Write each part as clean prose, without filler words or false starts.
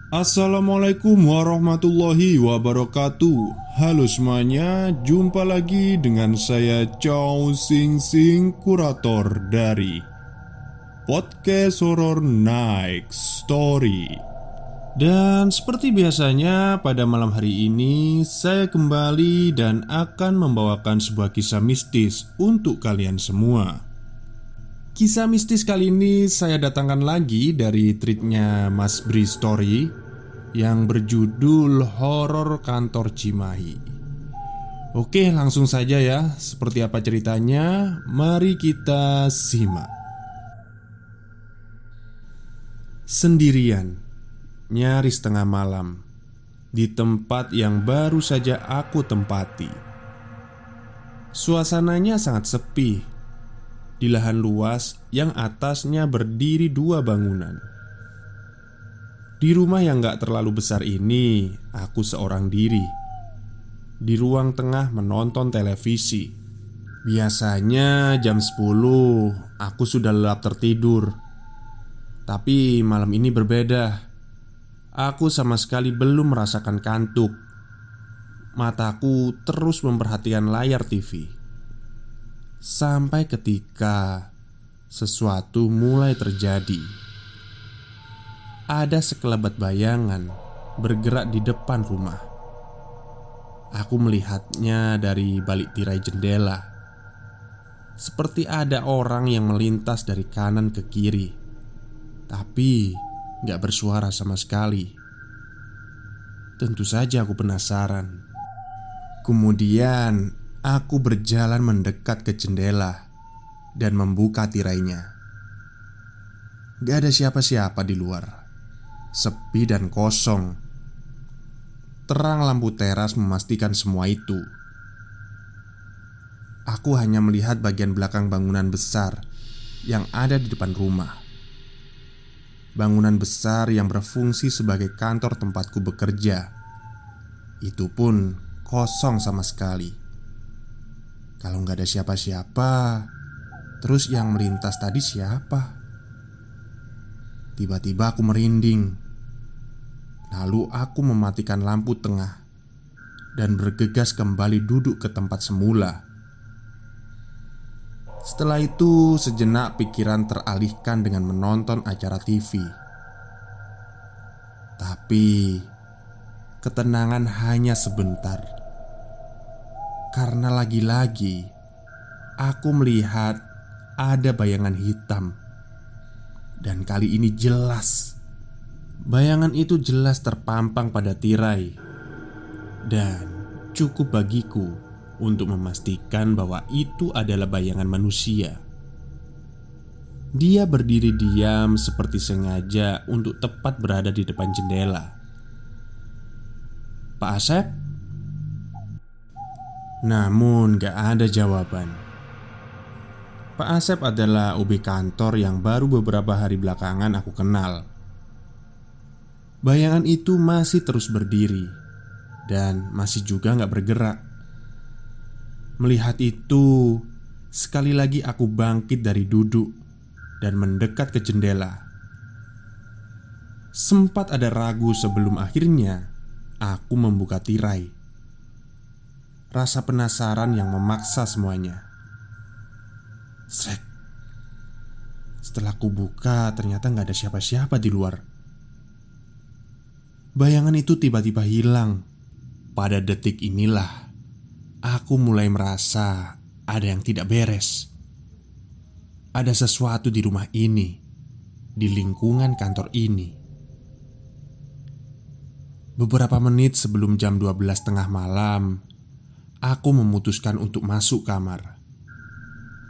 Assalamualaikum warahmatullahi wabarakatuh. Halo semuanya, jumpa lagi dengan saya Chow Sing Sing, kurator dari Podcast Horror Night Story. Dan seperti biasanya pada malam hari ini saya kembali dan akan membawakan sebuah kisah mistis untuk kalian semua. Kisah mistis kali ini saya datangkan lagi dari tweetnya Mas Bri Story yang berjudul Horor Kantor Cimahi. Oke, langsung saja ya. Seperti apa ceritanya? Mari kita simak. Sendirian, nyaris tengah malam, di tempat yang baru saja aku tempati. Suasananya sangat sepi di lahan luas yang atasnya berdiri dua bangunan. Di rumah yang gak terlalu besar ini, aku seorang diri di ruang tengah menonton televisi. Biasanya jam 10 aku sudah lelap tertidur. Tapi malam ini berbeda. Aku sama sekali belum merasakan kantuk. Mataku terus memperhatikan layar TV. Sampai ketika sesuatu mulai terjadi. Ada sekelebat bayangan bergerak di depan rumah. Aku melihatnya dari balik tirai jendela. Seperti ada orang yang melintas dari kanan ke kiri, tapi gak bersuara sama sekali. Tentu saja aku penasaran. Kemudian aku berjalan mendekat ke jendela dan membuka tirainya. Gak ada siapa-siapa di luar. Sepi dan kosong. Terang lampu teras memastikan semua itu. Aku hanya melihat bagian belakang bangunan besar yang ada di depan rumah. Bangunan besar yang berfungsi sebagai kantor tempatku bekerja. Itu pun kosong sama sekali. Kalau nggak ada siapa-siapa, terus yang melintas tadi siapa? Tiba-tiba aku merinding. Lalu aku mematikan lampu tengah dan bergegas kembali duduk ke tempat semula. Setelah itu sejenak pikiran teralihkan dengan menonton acara TV. Tapi ketenangan hanya sebentar. Karena lagi-lagi aku melihat ada bayangan hitam. Dan kali ini jelas. Bayangan itu jelas terpampang pada tirai. Dan cukup bagiku untuk memastikan bahwa itu adalah bayangan manusia. Dia berdiri diam seperti sengaja untuk tepat berada di depan jendela. "Pak Asep?" Namun gak ada jawaban. Pak Asep adalah OB kantor yang baru beberapa hari belakangan aku kenal. Bayangan itu masih terus berdiri dan masih juga gak bergerak. Melihat itu, sekali lagi aku bangkit dari duduk dan mendekat ke jendela. Sempat ada ragu sebelum akhirnya aku membuka tirai. Rasa penasaran yang memaksa semuanya. Srek. Setelah aku buka, ternyata gak ada siapa-siapa di luar. Bayangan itu tiba-tiba hilang. Pada detik inilah aku mulai merasa ada yang tidak beres. Ada sesuatu di rumah ini, di lingkungan kantor ini. Beberapa menit sebelum jam 12 tengah malam, aku memutuskan untuk masuk kamar.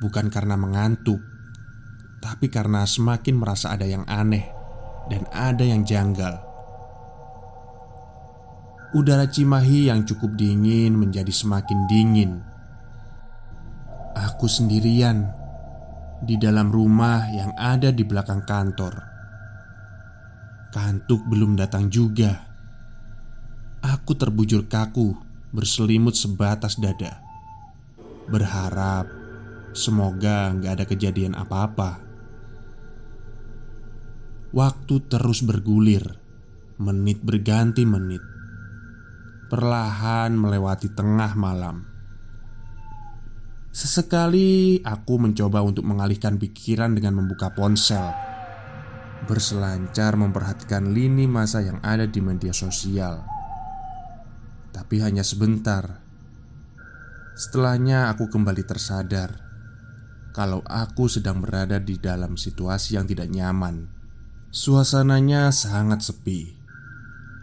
Bukan karena mengantuk, tapi karena semakin merasa ada yang aneh dan ada yang janggal. Udara Cimahi yang cukup dingin menjadi semakin dingin. Aku sendirian di dalam rumah yang ada di belakang kantor. Kantuk belum datang juga. Aku terbujur kaku, berselimut sebatas dada, berharap semoga gak ada kejadian apa-apa. Waktu terus bergulir. Menit berganti menit, perlahan melewati tengah malam. Sesekali aku mencoba untuk mengalihkan pikiran dengan membuka ponsel, berselancar memperhatikan lini masa yang ada di media sosial. Tapi hanya sebentar. Setelahnya aku kembali tersadar kalau aku sedang berada di dalam situasi yang tidak nyaman. Suasananya sangat sepi.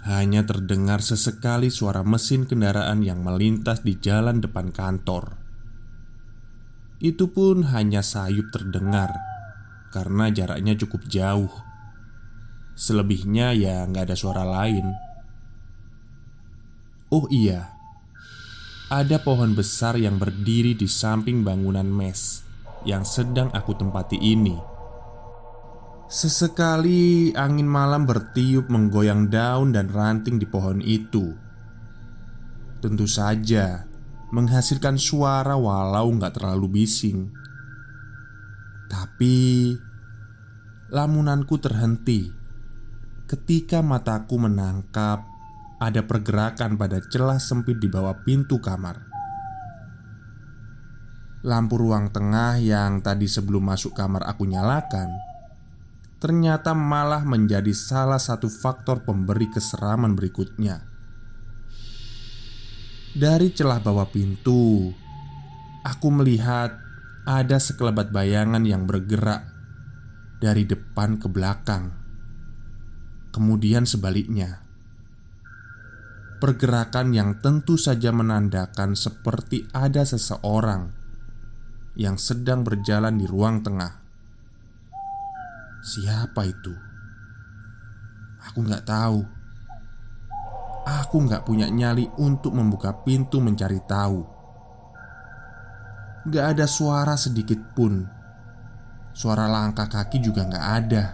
Hanya terdengar sesekali suara mesin kendaraan yang melintas di jalan depan kantor. Itu pun hanya sayup terdengar karena jaraknya cukup jauh. Selebihnya ya nggak ada suara lain. Oh iya, ada pohon besar yang berdiri di samping bangunan mes yang sedang aku tempati ini. Sesekali angin malam bertiup menggoyang daun dan ranting di pohon itu. Tentu saja menghasilkan suara walau nggak terlalu bising. Tapi lamunanku terhenti ketika mataku menangkap ada pergerakan pada celah sempit di bawah pintu kamar. Lampu ruang tengah yang tadi sebelum masuk kamar aku nyalakan ternyata malah menjadi salah satu faktor pemberi keseraman berikutnya. Dari celah bawah pintu, aku melihat ada sekelebat bayangan yang bergerak dari depan ke belakang, kemudian sebaliknya. Pergerakan yang tentu saja menandakan seperti ada seseorang yang sedang berjalan di ruang tengah. Siapa itu? Aku nggak tahu. Aku nggak punya nyali untuk membuka pintu mencari tahu. Nggak ada suara sedikit pun. Suara langkah kaki juga nggak ada.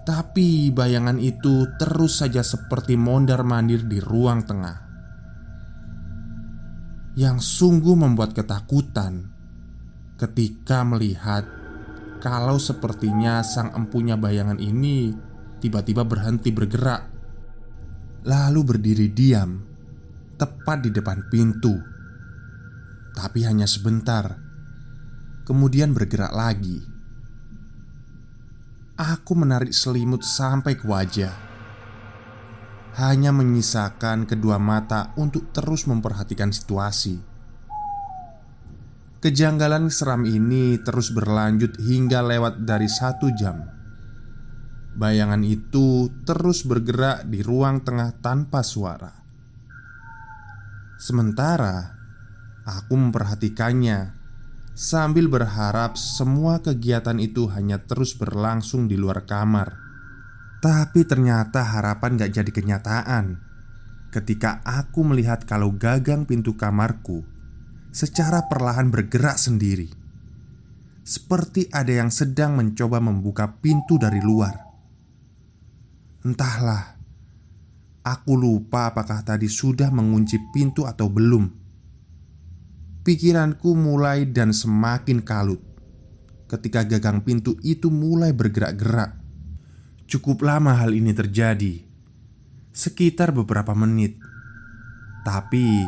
Tapi bayangan itu terus saja seperti mondar-mandir di ruang tengah, yang sungguh membuat ketakutan ketika melihat kalau sepertinya sang empunya bayangan ini tiba-tiba berhenti bergerak, lalu berdiri diam tepat di depan pintu. Tapi hanya sebentar, kemudian bergerak lagi. Aku menarik selimut sampai ke wajah, hanya menyisakan kedua mata untuk terus memperhatikan situasi. Kejanggalan seram ini terus berlanjut hingga lewat dari 1 jam. Bayangan itu terus bergerak di ruang tengah tanpa suara. Sementara aku memperhatikannya sambil berharap semua kegiatan itu hanya terus berlangsung di luar kamar. Tapi ternyata harapan gak jadi kenyataan ketika aku melihat kalau gagang pintu kamarku secara perlahan bergerak sendiri, seperti ada yang sedang mencoba membuka pintu dari luar. Entahlah, aku lupa apakah tadi sudah mengunci pintu atau belum. Pikiranku mulai dan semakin kalut ketika gagang pintu itu mulai bergerak-gerak. Cukup lama hal ini terjadi, sekitar beberapa menit. Tapi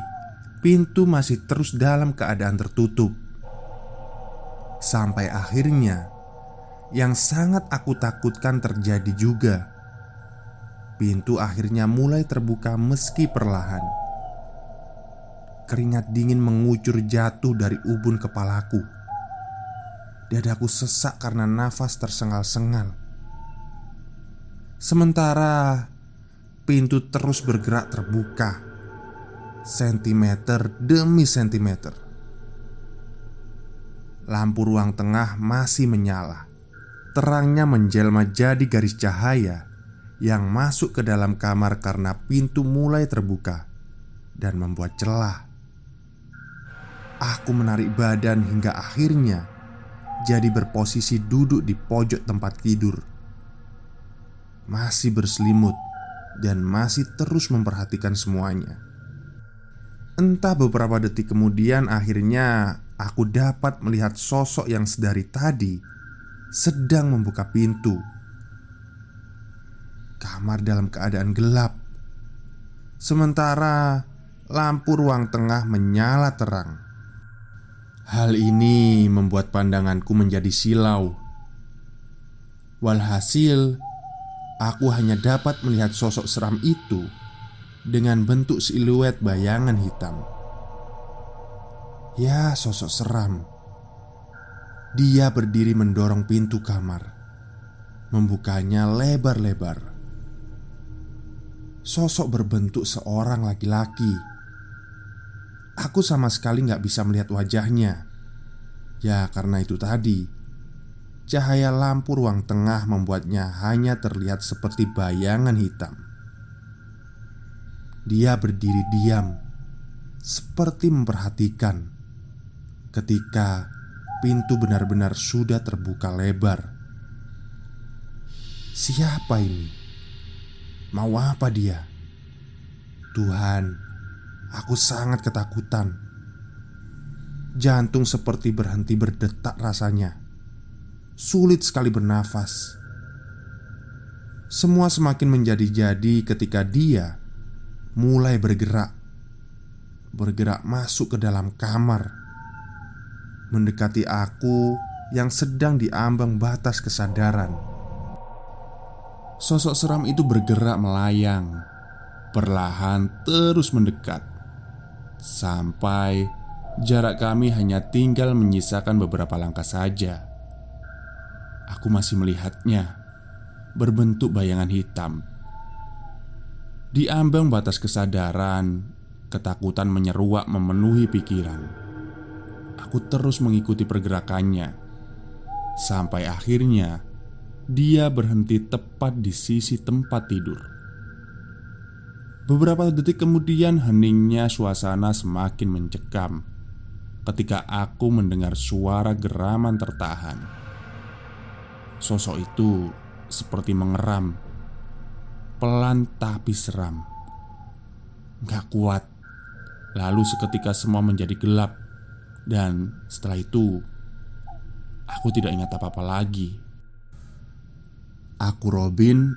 pintu masih terus dalam keadaan tertutup. Sampai akhirnya yang sangat aku takutkan terjadi juga. Pintu akhirnya mulai terbuka meski perlahan. Keringat dingin mengucur jatuh dari ubun kepalaku. Dadaku sesak karena nafas tersengal-sengal. Sementara pintu terus bergerak terbuka, sentimeter demi sentimeter. Lampu ruang tengah masih menyala. Terangnya menjelma jadi garis cahaya yang masuk ke dalam kamar karena pintu mulai terbuka dan membuat celah. Aku menarik badan hingga akhirnya jadi berposisi duduk di pojok tempat tidur, masih berselimut dan masih terus memperhatikan semuanya. Entah beberapa detik kemudian akhirnya aku dapat melihat sosok yang sedari tadi sedang membuka pintu. kamar dalam keadaan gelap, sementara lampu ruang tengah menyala terang. Hal ini membuat pandanganku menjadi silau. Walhasil, aku hanya dapat melihat sosok seram itu dengan bentuk siluet bayangan hitam. Ya, sosok seram. Dia berdiri mendorong pintu kamar, membukanya lebar-lebar. Sosok berbentuk seorang laki-laki. Aku sama sekali gak bisa melihat wajahnya. Ya, karena itu tadi, cahaya lampu ruang tengah membuatnya hanya terlihat seperti bayangan hitam. Dia berdiri diam, seperti memperhatikan. Ketika pintu benar-benar sudah terbuka lebar. Siapa ini? Mau apa dia? Tuhan, aku sangat ketakutan. Jantung seperti berhenti berdetak rasanya. Sulit sekali bernafas. Semua semakin menjadi-jadi ketika dia mulai bergerak. Bergerak masuk ke dalam kamar, mendekati aku yang sedang diambang batas kesadaran. Sosok seram itu bergerak melayang, perlahan terus mendekat, sampai jarak kami hanya tinggal menyisakan beberapa langkah saja. Aku masih melihatnya, berbentuk bayangan hitam. Di ambang batas kesadaran, ketakutan menyeruak memenuhi pikiran. Aku terus mengikuti pergerakannya, sampai akhirnya dia berhenti tepat di sisi tempat tidur. Beberapa detik kemudian heningnya suasana semakin mencekam ketika aku mendengar suara geraman tertahan. Sosok itu seperti mengeram, pelan tapi seram. Gak kuat. Lalu seketika semua menjadi gelap. Dan setelah itu, aku tidak ingat apa-apa lagi. Aku Robin,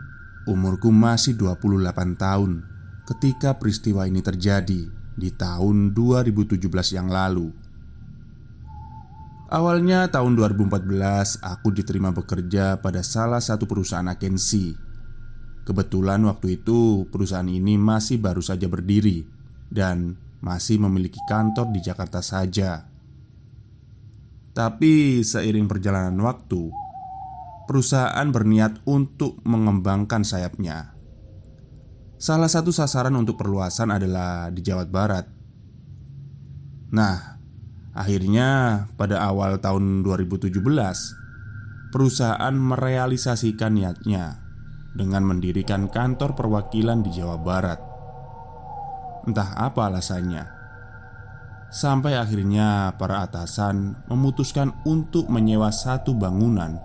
umurku masih 28 tahun ketika peristiwa ini terjadi di tahun 2017 yang lalu. Awalnya tahun 2014 aku diterima bekerja pada salah satu perusahaan agensi. Kebetulan waktu itu perusahaan ini masih baru saja berdiri dan masih memiliki kantor di Jakarta saja. Tapi seiring perjalanan waktu, perusahaan berniat untuk mengembangkan sayapnya. Salah satu sasaran untuk perluasan adalah di Jawa Barat. Nah, akhirnya pada awal tahun 2017, perusahaan merealisasikan niatnya dengan mendirikan kantor perwakilan di Jawa Barat. Entah apa alasannya, sampai akhirnya para atasan memutuskan untuk menyewa satu bangunan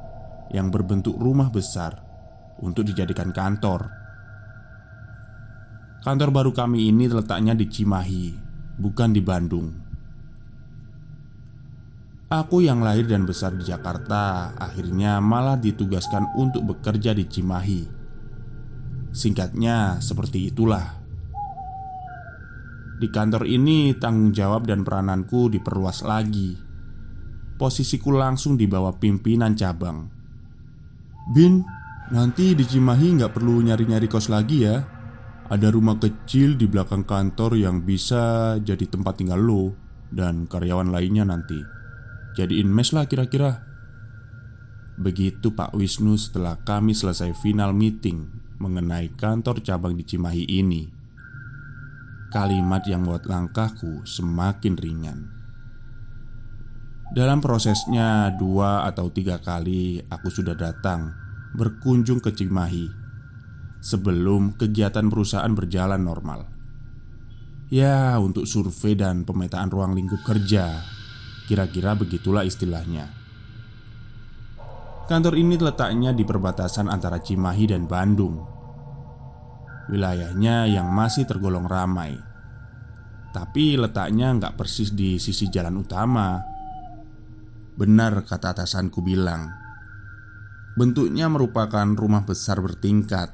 yang berbentuk rumah besar untuk dijadikan kantor. Kantor baru kami ini letaknya di Cimahi, bukan di Bandung. Aku yang lahir dan besar di Jakarta akhirnya malah ditugaskan untuk bekerja di Cimahi. Singkatnya seperti itulah. Di kantor ini tanggung jawab dan perananku diperluas lagi. Posisiku langsung di bawah pimpinan cabang. Bin, nanti di Cimahi nggak perlu nyari-nyari kos lagi ya. Ada rumah kecil di belakang kantor yang bisa jadi tempat tinggal lo dan karyawan lainnya nanti. Jadiin mes lah kira-kira. Begitu Pak Wisnu setelah kami selesai final meeting mengenai kantor cabang di Cimahi ini. Kalimat yang membuat langkahku semakin ringan. Dalam prosesnya 2 atau 3 kali aku sudah datang berkunjung ke Cimahi sebelum kegiatan perusahaan berjalan normal. Ya, untuk survei dan pemetaan ruang lingkup kerja. Kira-kira begitulah istilahnya. Kantor ini letaknya di perbatasan antara Cimahi dan Bandung. Wilayahnya yang masih tergolong ramai, tapi letaknya nggak persis di sisi jalan utama. Benar kata atasanku bilang, bentuknya merupakan rumah besar bertingkat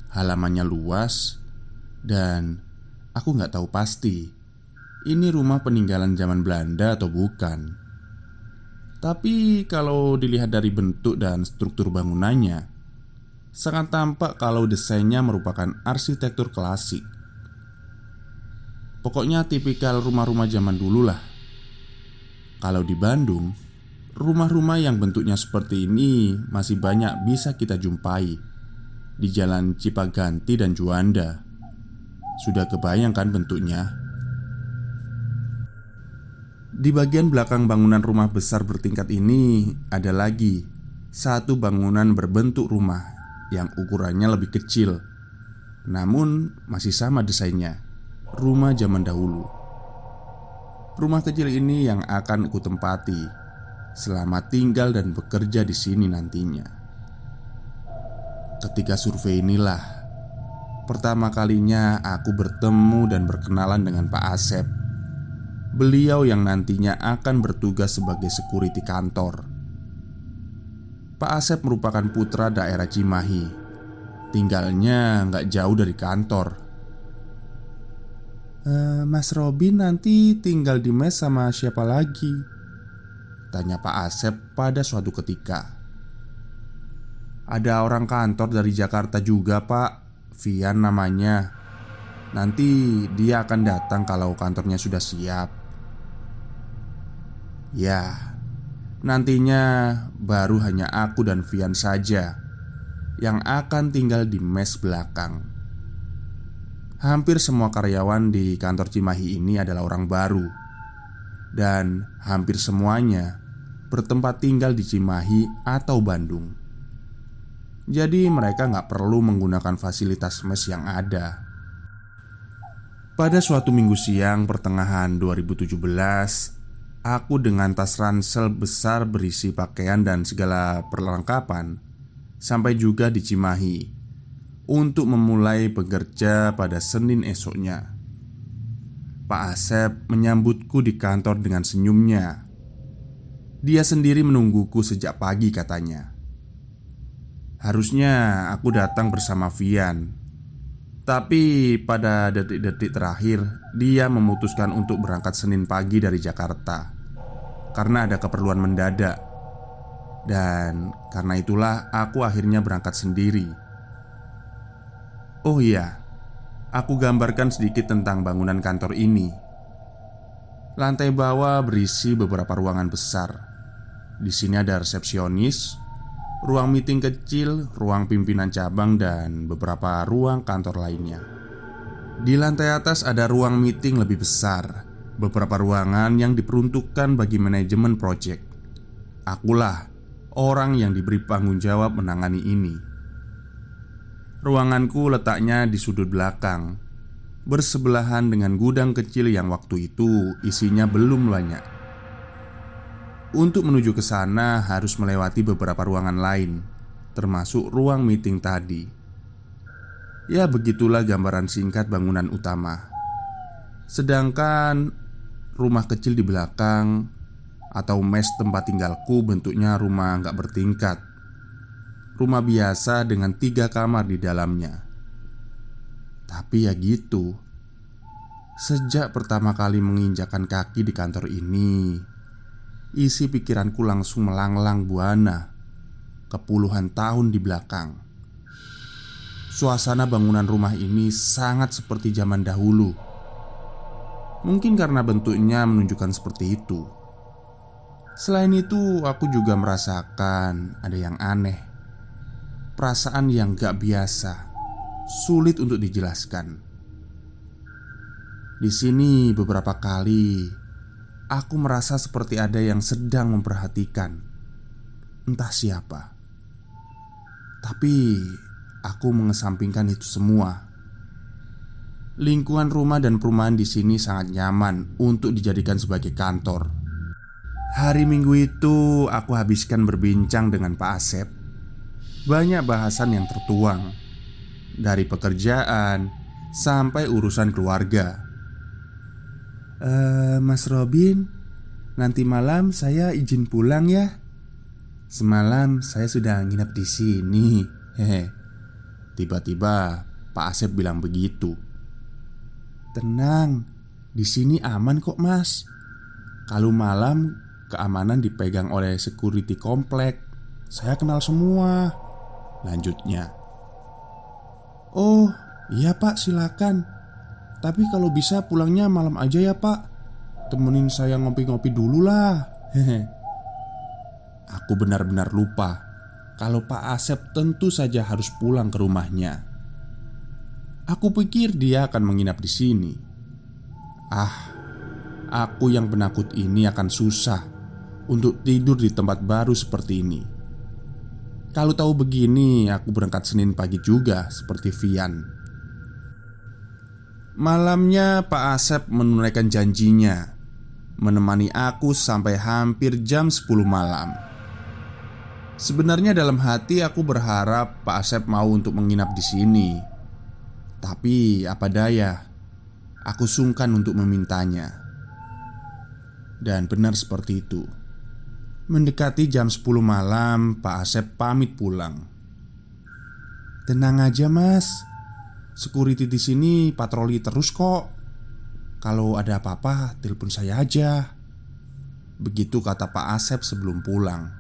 Halamannya luas, dan aku nggak tahu pasti ini rumah peninggalan zaman Belanda atau bukan. Tapi kalau dilihat dari bentuk dan struktur bangunannya, sangat tampak kalau desainnya merupakan arsitektur klasik. Pokoknya tipikal rumah-rumah zaman dulu lah. Kalau di Bandung, rumah-rumah yang bentuknya seperti ini masih banyak bisa kita jumpai di Jalan Cipaganti dan Juanda. Sudah kebayang kan bentuknya? Di bagian belakang bangunan rumah besar bertingkat ini ada lagi satu bangunan berbentuk rumah yang ukurannya lebih kecil, namun masih sama desainnya, rumah zaman dahulu. Rumah kecil ini yang akan aku tempati selama tinggal dan bekerja di sini nantinya. Ketika survei inilah pertama kalinya aku bertemu dan berkenalan dengan Pak Asep. Beliau yang nantinya akan bertugas sebagai security kantor. Pak Asep merupakan putra daerah Cimahi. Tinggalnya nggak jauh dari kantor. Mas Robin nanti tinggal di mes sama siapa lagi? Tanya Pak Asep pada suatu ketika. Ada orang kantor dari Jakarta juga Pak, Vian namanya. Nanti dia akan datang kalau kantornya sudah siap. Ya, nantinya baru hanya aku dan Vian saja yang akan tinggal di mes belakang. Hampir semua karyawan di kantor Cimahi ini adalah orang baru, dan hampir semuanya bertempat tinggal di Cimahi atau Bandung. Jadi mereka nggak perlu menggunakan fasilitas mes yang ada. Pada suatu minggu siang pertengahan 2017, aku dengan tas ransel besar berisi pakaian dan segala perlengkapan sampai juga di Cimahi untuk memulai bekerja pada Senin esoknya. Pak Asep menyambutku di kantor dengan senyumnya. Dia sendiri menungguku sejak pagi katanya. Harusnya aku datang bersama Vian, tapi pada detik-detik terakhir dia memutuskan untuk berangkat Senin pagi dari Jakarta karena ada keperluan mendadak. Dan karena itulah aku akhirnya berangkat sendiri. Oh iya, aku gambarkan sedikit tentang bangunan kantor ini. Lantai bawah berisi beberapa ruangan besar. Di sini ada resepsionis, ruang meeting kecil, ruang pimpinan cabang, dan beberapa ruang kantor lainnya. Di lantai atas ada ruang meeting lebih besar, beberapa ruangan yang diperuntukkan bagi manajemen proyek. Akulah orang yang diberi tanggung jawab menangani ini. Ruanganku letaknya di sudut belakang, bersebelahan dengan gudang kecil yang waktu itu isinya belum banyak. Untuk menuju ke sana harus melewati beberapa ruangan lain, termasuk ruang meeting tadi. Ya begitulah gambaran singkat bangunan utama. Sedangkan rumah kecil di belakang atau mes tempat tinggalku bentuknya rumah nggak bertingkat. Rumah biasa dengan 3 kamar di dalamnya. Tapi ya gitu, sejak pertama kali menginjakan kaki di kantor ini, isi pikiranku langsung melanglang buana ke puluhan tahun di belakang. Suasana bangunan rumah ini sangat seperti zaman dahulu. Mungkin karena bentuknya menunjukkan seperti itu. Selain itu, aku juga merasakan ada yang aneh. Perasaan yang gak biasa, sulit untuk dijelaskan. Di sini beberapa kali aku merasa seperti ada yang sedang memperhatikan, entah siapa. Tapi aku mengesampingkan itu semua. Lingkungan rumah dan perumahan di sini sangat nyaman untuk dijadikan sebagai kantor. Hari Minggu itu aku habiskan berbincang dengan Pak Asep. Banyak bahasan yang tertuang, dari pekerjaan sampai urusan keluarga. Mas Robin, nanti malam saya izin pulang ya. Semalam saya sudah nginep di sini. Hehe. Tiba-tiba Pak Asep bilang begitu. "Tenang, di sini aman kok mas. Kalau malam keamanan dipegang oleh security komplek. Saya kenal semua," lanjutnya. "Oh iya pak, silakan. Tapi kalau bisa pulangnya malam aja ya pak. Temenin saya ngopi-ngopi dulu lah." Hehe. Aku benar-benar lupa kalau Pak Asep tentu saja harus pulang ke rumahnya. Aku pikir dia akan menginap di sini. Aku yang penakut ini akan susah untuk tidur di tempat baru seperti ini. Kalau tahu begini, aku berangkat Senin pagi juga seperti Vian. Malamnya Pak Asep menunaikan janjinya, menemani aku sampai hampir jam 10 malam. Sebenarnya dalam hati aku berharap Pak Asep mau untuk menginap di sini. Tapi apa daya, aku sungkan untuk memintanya. Dan benar seperti itu. Mendekati jam 10 malam, Pak Asep pamit pulang. "Tenang aja mas, security di sini patroli terus kok. Kalau ada apa-apa, telepon saya aja." Begitu kata Pak Asep sebelum pulang.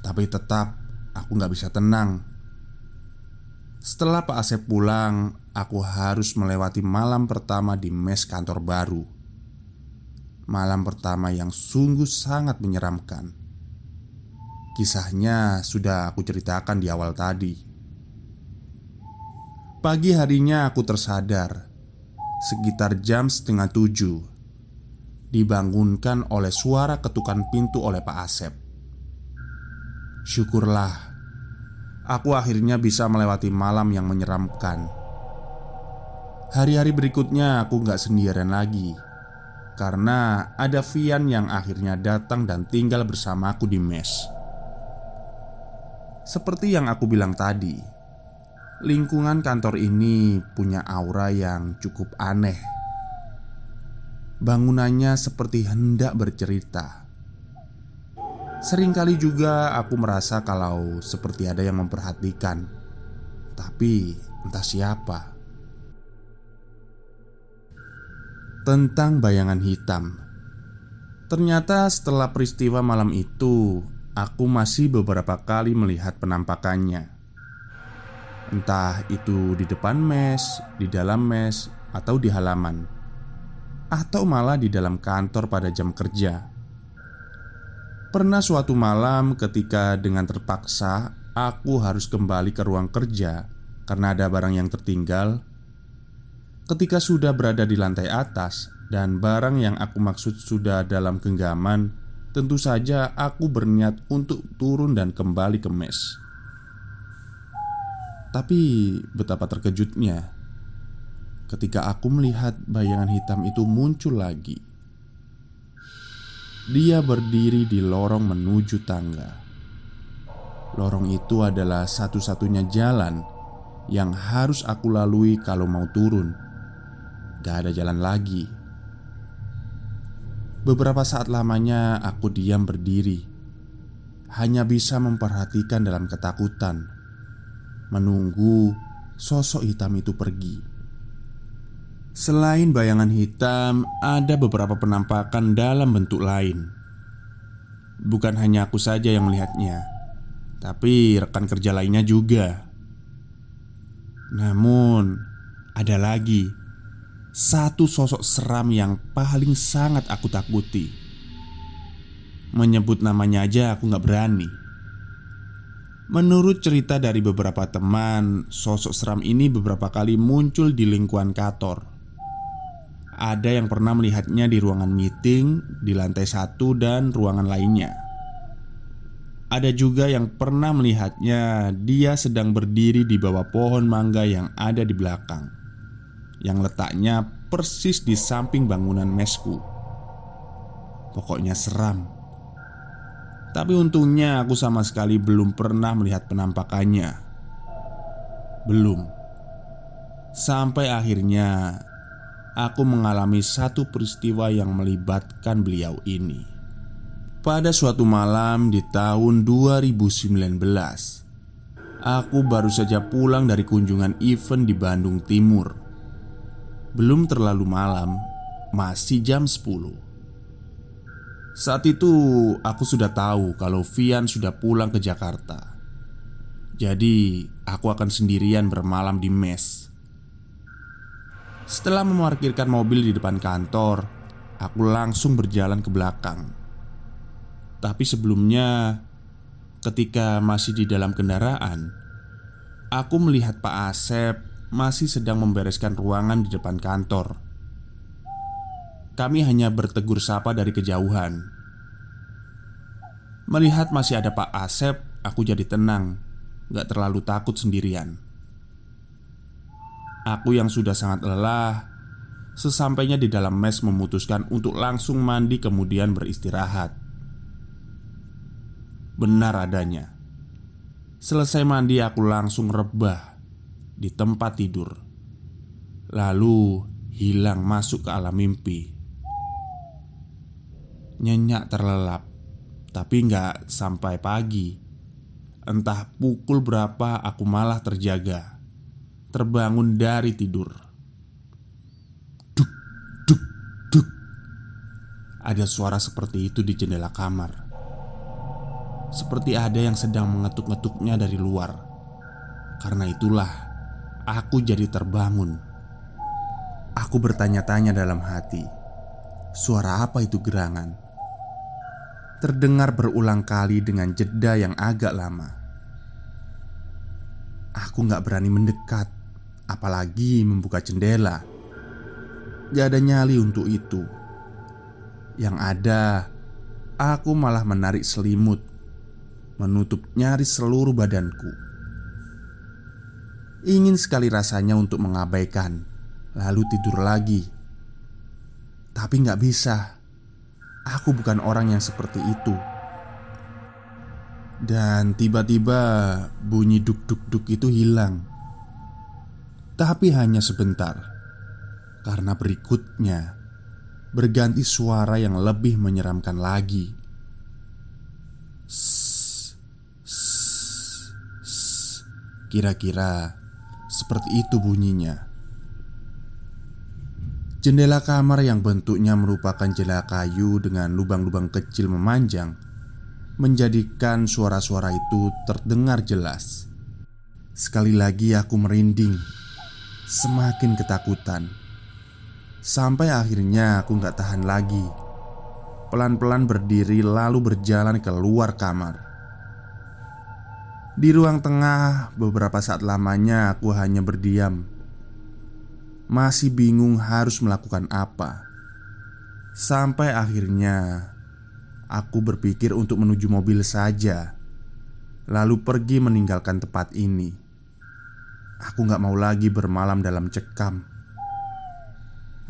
Tapi tetap aku gak bisa tenang. Setelah Pak Asep pulang, aku harus melewati malam pertama di mes kantor baru. Malam pertama yang sungguh sangat menyeramkan. Kisahnya sudah aku ceritakan di awal tadi. Pagi harinya aku tersadar sekitar jam setengah 7, dibangunkan oleh suara ketukan pintu oleh Pak Asep. Syukurlah, aku akhirnya bisa melewati malam yang menyeramkan. Hari-hari berikutnya aku gak sendirian lagi, karena ada Vian yang akhirnya datang dan tinggal bersamaku di mes. Seperti yang aku bilang tadi, lingkungan kantor ini punya aura yang cukup aneh. Bangunannya seperti hendak bercerita. Seringkali juga aku merasa kalau seperti ada yang memperhatikan, tapi entah siapa. Tentang bayangan hitam. Ternyata setelah peristiwa malam itu, aku masih beberapa kali melihat penampakannya. Entah itu di depan mes, di dalam mes, atau di halaman, atau malah di dalam kantor pada jam kerja. Pernah suatu malam ketika dengan terpaksa aku harus kembali ke ruang kerja karena ada barang yang tertinggal. Ketika sudah berada di lantai atas dan barang yang aku maksud sudah dalam genggaman, tentu saja aku berniat untuk turun dan kembali ke mes. Tapi betapa terkejutnya ketika aku melihat bayangan hitam itu muncul lagi. Dia berdiri di lorong menuju tangga. Lorong itu adalah satu-satunya jalan yang harus aku lalui kalau mau turun. Gak ada jalan lagi. Beberapa saat lamanya aku diam berdiri, hanya bisa memperhatikan dalam ketakutan, menunggu sosok hitam itu pergi. Selain bayangan hitam, ada beberapa penampakan dalam bentuk lain. Bukan hanya aku saja yang melihatnya, tapi rekan kerja lainnya juga. Namun, ada lagi satu sosok seram yang paling sangat aku takuti. Menyebut namanya aja aku gak berani. Menurut cerita dari beberapa teman, sosok seram ini beberapa kali muncul di lingkungan kantor. Ada yang pernah melihatnya di ruangan meeting di lantai 1 dan ruangan lainnya. Ada juga yang pernah melihatnya dia sedang berdiri di bawah pohon mangga yang ada di belakang, yang letaknya persis di samping bangunan mesku. Pokoknya seram. Tapi untungnya aku sama sekali belum pernah melihat penampakannya. Belum. Sampai akhirnya aku mengalami satu peristiwa yang melibatkan beliau ini. Pada suatu malam di tahun 2019, Aku baru saja pulang dari kunjungan event di Bandung Timur. Belum terlalu malam, masih jam 10. Saat itu aku sudah tahu kalau Vian sudah pulang ke Jakarta. Jadi aku akan sendirian bermalam di mes. Setelah memarkirkan mobil di depan kantor, aku langsung berjalan ke belakang. Tapi sebelumnya, ketika masih di dalam kendaraan, aku melihat Pak Asep masih sedang membereskan ruangan di depan kantor. Kami hanya bertegur sapa dari kejauhan. Melihat masih ada Pak Asep, aku jadi tenang, gak terlalu takut sendirian. Aku yang sudah sangat lelah, sesampainya di dalam mes memutuskan untuk langsung mandi kemudian beristirahat. Benar adanya, selesai mandi aku langsung rebah di tempat tidur, lalu hilang masuk ke alam mimpi. Nyenyak terlelap, tapi nggak sampai pagi. Entah pukul berapa aku malah terjaga, terbangun dari tidur. Duk, duk, duk. Ada suara seperti itu di jendela kamar. Seperti ada yang sedang mengetuk-ngetuknya dari luar. Karena itulah aku jadi terbangun. Aku bertanya-tanya dalam hati, suara apa itu gerangan? Terdengar berulang kali dengan jeda yang agak lama. Aku gak berani mendekat, apalagi membuka jendela. Gak ada nyali untuk itu. Yang ada, aku malah menarik selimut, menutup nyaris seluruh badanku. Ingin sekali rasanya untuk mengabaikan, lalu tidur lagi. Tapi gak bisa. Aku bukan orang yang seperti itu. Dan tiba-tiba bunyi duk-duk-duk itu hilang. Tapi hanya sebentar. Karena berikutnya berganti suara yang lebih menyeramkan lagi. Kira-kira seperti itu bunyinya. Jendela kamar yang bentuknya merupakan jendela kayu dengan lubang-lubang kecil memanjang menjadikan suara-suara itu terdengar jelas. Sekali lagi aku merinding, semakin ketakutan. Sampai akhirnya aku gak tahan lagi. Pelan-pelan berdiri lalu berjalan keluar kamar. Di ruang tengah beberapa saat lamanya aku hanya berdiam. Masih bingung harus melakukan apa. Sampai akhirnya aku berpikir untuk menuju mobil saja, lalu pergi meninggalkan tempat ini. Aku gak mau lagi bermalam dalam cekam.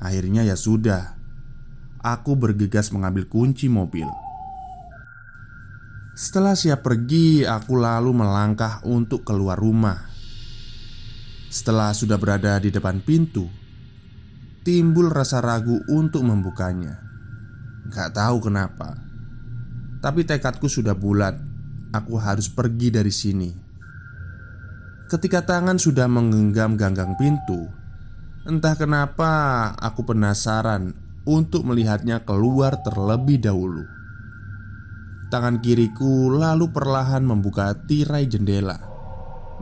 Akhirnya ya sudah, aku bergegas mengambil kunci mobil. Setelah siap pergi, aku lalu melangkah untuk keluar rumah. Setelah sudah berada di depan pintu, timbul rasa ragu untuk membukanya. Gak tahu kenapa, tapi tekadku sudah bulat. Aku harus pergi dari sini. Ketika tangan sudah menggenggam ganggang pintu, entah kenapa aku penasaran untuk melihatnya keluar terlebih dahulu. Tangan kiriku lalu perlahan membuka tirai jendela,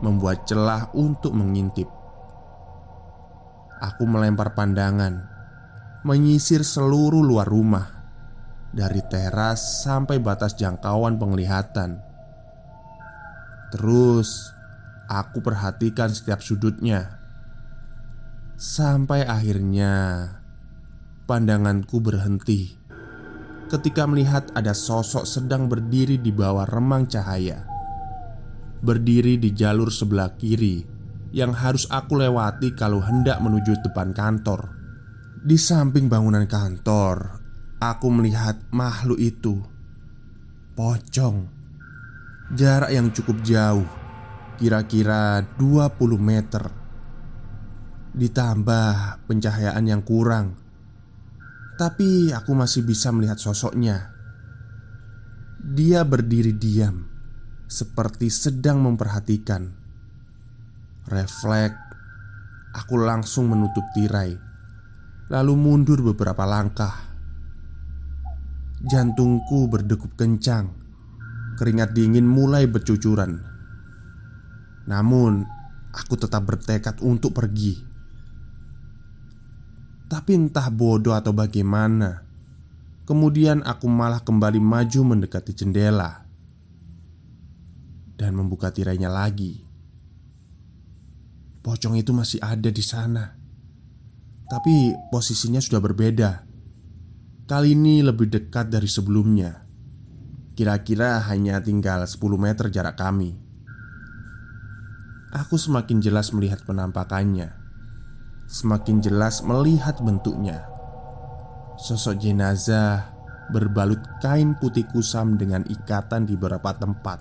membuat celah untuk mengintip. Aku melempar pandangan, menyisir seluruh luar rumah, dari teras sampai batas jangkauan penglihatan. Terus aku perhatikan setiap sudutnya. Sampai akhirnya pandanganku berhenti ketika melihat ada sosok sedang berdiri di bawah remang cahaya, berdiri di jalur sebelah kiri yang harus aku lewati kalau hendak menuju depan kantor. Di samping bangunan kantor, aku melihat makhluk itu. Pocong, jarak yang cukup jauh, kira-kira 20 meter. Ditambah pencahayaan yang kurang, tapi aku masih bisa melihat sosoknya. Dia berdiri diam, seperti sedang memperhatikan. Refleks, aku langsung menutup tirai, lalu mundur beberapa langkah. Jantungku berdegup kencang, keringat dingin mulai bercucuran. Namun, aku tetap bertekad untuk pergi. Tapi entah bodoh atau bagaimana, kemudian aku malah kembali maju mendekati jendela dan membuka tirainya lagi. Pocong itu masih ada di sana, tapi posisinya sudah berbeda. Kali ini lebih dekat dari sebelumnya. Kira-kira hanya tinggal 10 meter jarak kami. Aku semakin jelas melihat penampakannya, semakin jelas melihat bentuknya. Sosok jenazah berbalut kain putih kusam dengan ikatan di beberapa tempat.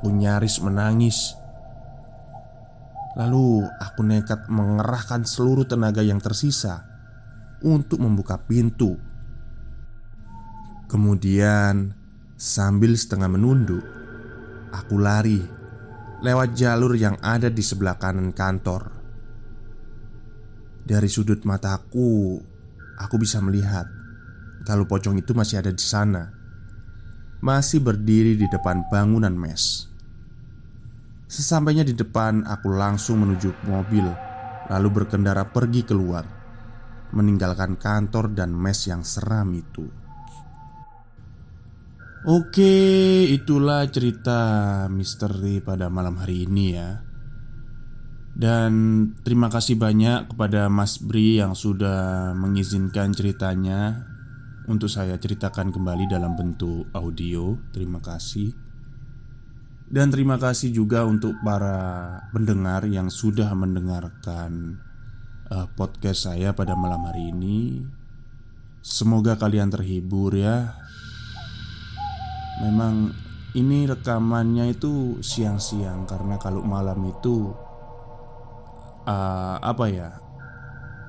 Aku nyaris menangis. Lalu aku nekat mengerahkan seluruh tenaga yang tersisa untuk membuka pintu. Kemudian, sambil setengah menunduk, aku lari lewat jalur yang ada di sebelah kanan kantor. Dari sudut mataku, aku bisa melihat kalau pocong itu masih ada di sana, masih berdiri di depan bangunan mes. Sesampainya di depan, aku langsung menuju mobil, lalu berkendara pergi keluar, meninggalkan kantor dan mes yang seram itu. Oke, itulah cerita misteri pada malam hari ini ya. Dan terima kasih banyak kepada Mas Bri yang sudah mengizinkan ceritanya untuk saya ceritakan kembali dalam bentuk audio. Terima kasih. Dan terima kasih juga untuk para pendengar yang sudah mendengarkan podcast saya pada malam hari ini. Semoga kalian terhibur ya. Memang ini rekamannya itu siang-siang, karena kalau malam itu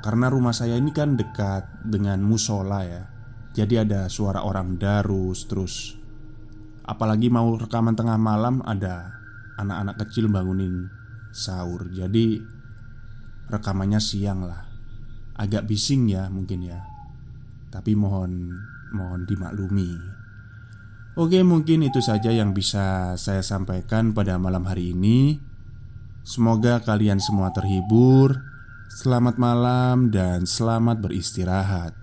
karena rumah saya ini kan dekat dengan musola ya. Jadi ada suara orang darus. Terus apalagi mau rekaman tengah malam, ada anak-anak kecil bangunin sahur. Jadi rekamannya siang lah. Agak bising ya mungkin ya. Tapi mohon dimaklumi. Oke, mungkin itu saja yang bisa saya sampaikan pada malam hari ini. Semoga kalian semua terhibur. Selamat malam dan selamat beristirahat.